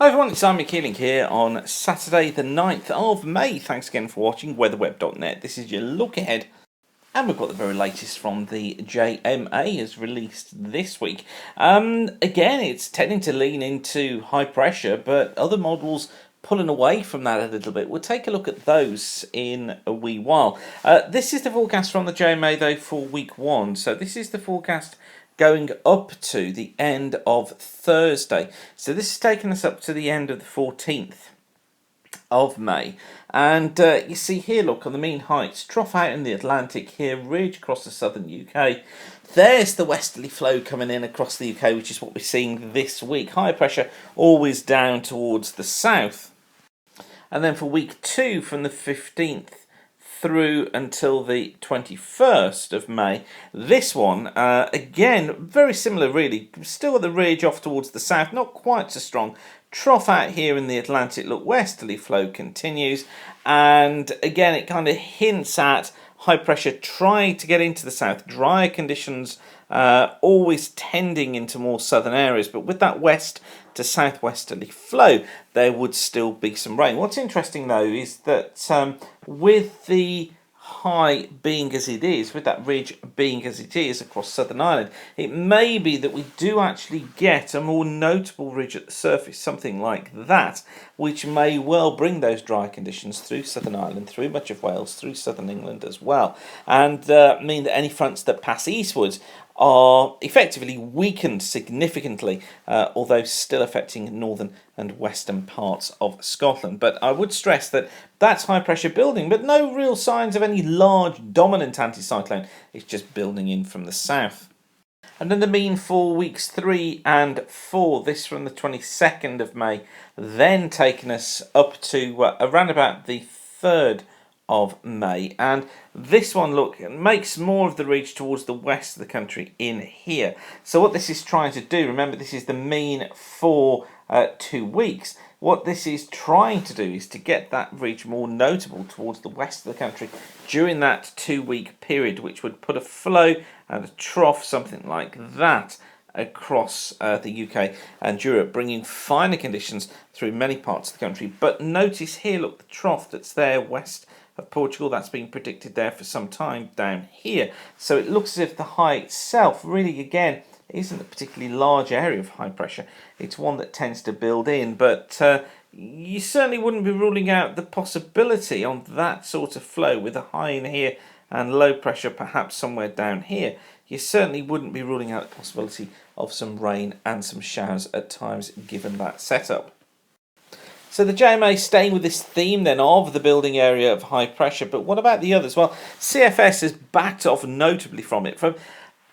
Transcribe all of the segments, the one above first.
Hi everyone, it's Simon Keeling here on Saturday the 9th of May. Thanks again for watching weatherweb.net. This is your look ahead, and we've got the very latest from the JMA as released this week. Again, it's tending to lean into high pressure, but other models pulling away from that a little bit. We'll take a look at those in a wee while. This is the forecast from the JMA though for week 1. So this is the forecast going up to the end of Thursday. So this is taking us up to the end of the 14th of May. And you see here, look, on the mean heights, trough out in the Atlantic here, ridge across the southern UK. There's the westerly flow coming in across the UK, which is what we're seeing this week. High pressure always down towards the south. And then for week 2, from the 15th through until the 21st of May. This one, again, very similar really. Still at the ridge off towards the south, not quite so strong. Trough out here in the Atlantic, look, westerly flow continues. And again, it kind of hints at high pressure trying to get into the south. Drier conditions always tending into more southern areas, but with that west to southwesterly flow, there would still be some rain. What's interesting though is that with the high being as it is, with that ridge being as it is across Southern Ireland, it may be that we do actually get a more notable ridge at the surface, something like that, which may well bring those dry conditions through Southern Ireland, through much of Wales, through southern England as well, and mean that any fronts that pass eastwards are effectively weakened significantly, although still affecting northern and western parts of Scotland. But I would stress that that's high pressure building, but no real signs of any large dominant anticyclone. It's just building in from the south. And then the mean for weeks 3 and 4, this from the 22nd of May, then taking us up to around about the 3rd of May, and this one, look, makes more of the ridge towards the west of the country in here. So what this is trying to do, remember this is the mean for 2 weeks, what this is trying to do is to get that ridge more notable towards the west of the country during that 2-week period, which would put a flow and a trough, something like that, across the UK and Europe, bringing finer conditions through many parts of the country. But notice here, look, the trough that's there west of Portugal, that's been predicted there for some time down here. So it looks as if the high itself really, again, isn't a particularly large area of high pressure. It's one that tends to build in, but you certainly wouldn't be ruling out the possibility on that sort of flow with a high in here and low pressure perhaps somewhere down here. You certainly wouldn't be ruling out the possibility of some rain and some showers at times given that setup. So the JMA staying with this theme then of the building area of high pressure, but what about the others? Well, CFS has backed off notably from it, but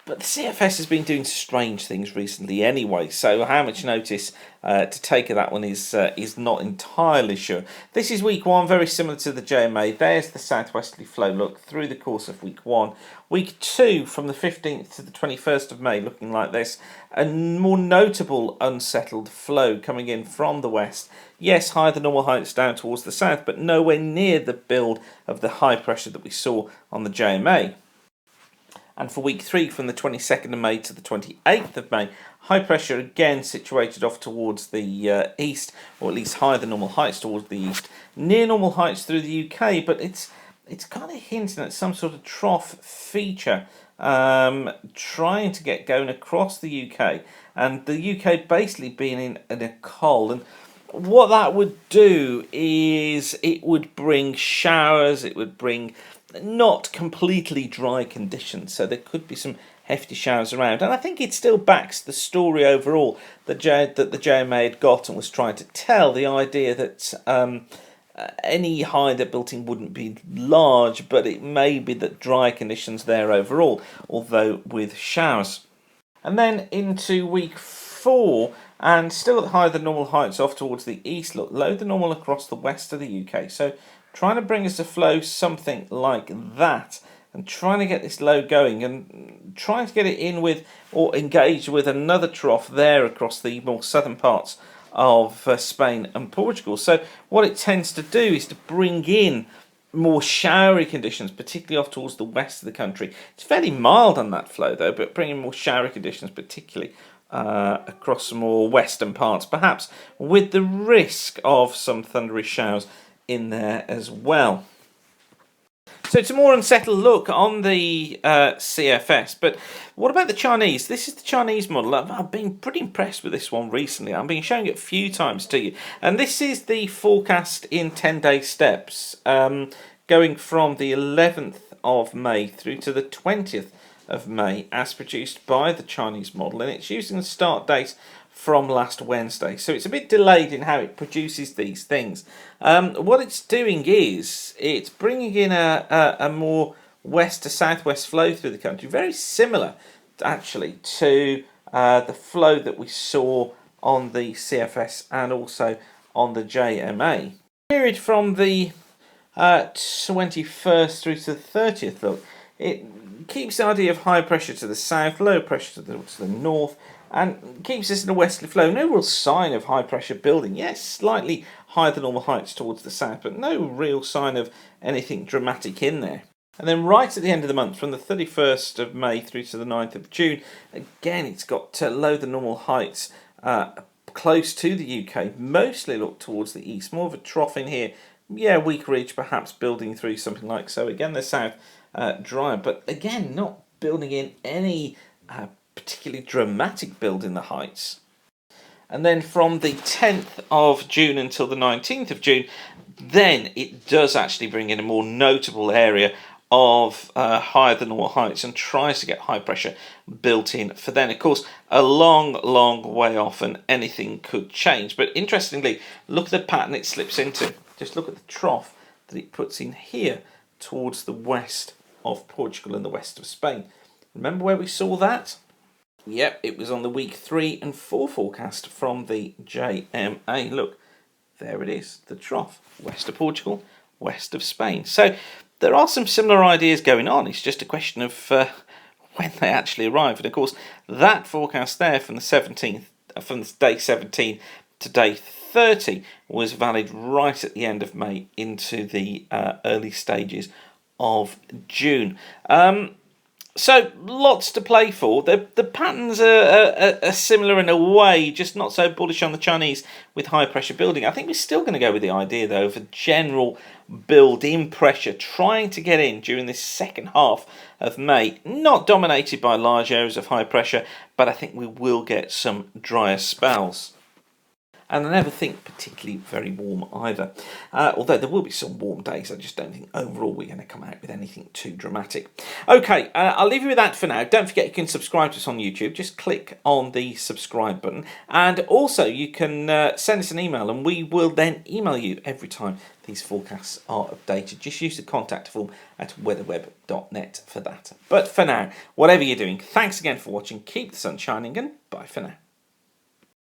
the CFS has been doing strange things recently anyway, so how much notice to take of that one is not entirely sure. This is week 1, very similar to the JMA. There's the southwesterly flow, look, through the course of week 1. Week 2, from the 15th to the 21st of May, looking like this. A more notable unsettled flow coming in from the west. Yes, higher than normal heights down towards the south, but nowhere near the build of the high pressure that we saw on the JMA. And for week 3, from the 22nd of May to the 28th of May, high pressure again situated off towards the east, or at least higher than normal heights towards the east. Near normal heights through the UK, but it's kind of hinting at some sort of trough feature trying to get going across the UK. And the UK basically being in a col. And what that would do is it would bring showers, it would bring not completely dry conditions, so there could be some hefty showers around, and I think it still backs the story overall that the JMA had got and was trying to tell, the idea that any high they're built in wouldn't be large, but it may be that dry conditions there overall, although with showers. And then into week 4, and still at higher than normal heights off towards the east, look, lower than normal across the west of the UK, so trying to bring us a flow something like that, and trying to get this low going and trying to get it in with or engage with another trough there across the more southern parts of Spain and Portugal. So what it tends to do is to bring in more showery conditions, particularly off towards the west of the country. It's fairly mild on that flow though, but bringing more showery conditions, particularly across some more western parts, perhaps with the risk of some thundery showers in there as well. So it's a more unsettled look on the CFS, but what about the Chinese? This is the Chinese model. I've been pretty impressed with this one recently. I've been showing it a few times to you. And this is the forecast in 10-day steps, going from the 11th of May through to the 20th of May, as produced by the Chinese model. And it's using the start date from last Wednesday, so it's a bit delayed in how it produces these things. What it's doing is it's bringing in a more west to southwest flow through the country, very similar actually to the flow that we saw on the CFS and also on the JMA. Period from the 21st through to the 30th, look, it keeps the idea of high pressure to the south, low pressure to the north, and keeps us in a westerly flow. No real sign of high pressure building. Yes, slightly higher than normal heights towards the south, but no real sign of anything dramatic in there. And then right at the end of the month, from the 31st of May through to the 9th of June, again it's got lower than normal heights close to the UK, mostly look towards the east. More of a trough in here. Yeah, weak ridge perhaps building through something like so. Again, the south drier, but again not building in any particularly dramatic build in the heights. And then from the 10th of June until the 19th of June, then it does actually bring in a more notable area of higher than normal heights and tries to get high pressure built in for then. Of course, a long way off and anything could change. But interestingly, look at the pattern it slips into. Just look at the trough that it puts in here towards the west of Portugal and the west of Spain. Remember where we saw that? Yep, it was on the week 3 and 4 forecast from the JMA. Look, there it is, the trough, west of Portugal, west of Spain. So there are some similar ideas going on. It's just a question of when they actually arrive. And of course, that forecast there from the 17th, from day 17 to day 30 was valid right at the end of May into the early stages of June. So lots to play for. The patterns are similar in a way, just not so bullish on the Chinese with high pressure building. I think we're still going to go with the idea though of a general build in pressure trying to get in during this second half of May. Not dominated by large areas of high pressure, but I think we will get some drier spells. And I never think particularly very warm either. Although there will be some warm days, I just don't think overall we're going to come out with anything too dramatic. Okay, I'll leave you with that for now. Don't forget you can subscribe to us on YouTube. Just click on the subscribe button. And also you can send us an email and we will then email you every time these forecasts are updated. Just use the contact form at weatherweb.net for that. But for now, whatever you're doing, thanks again for watching. Keep the sun shining and bye for now.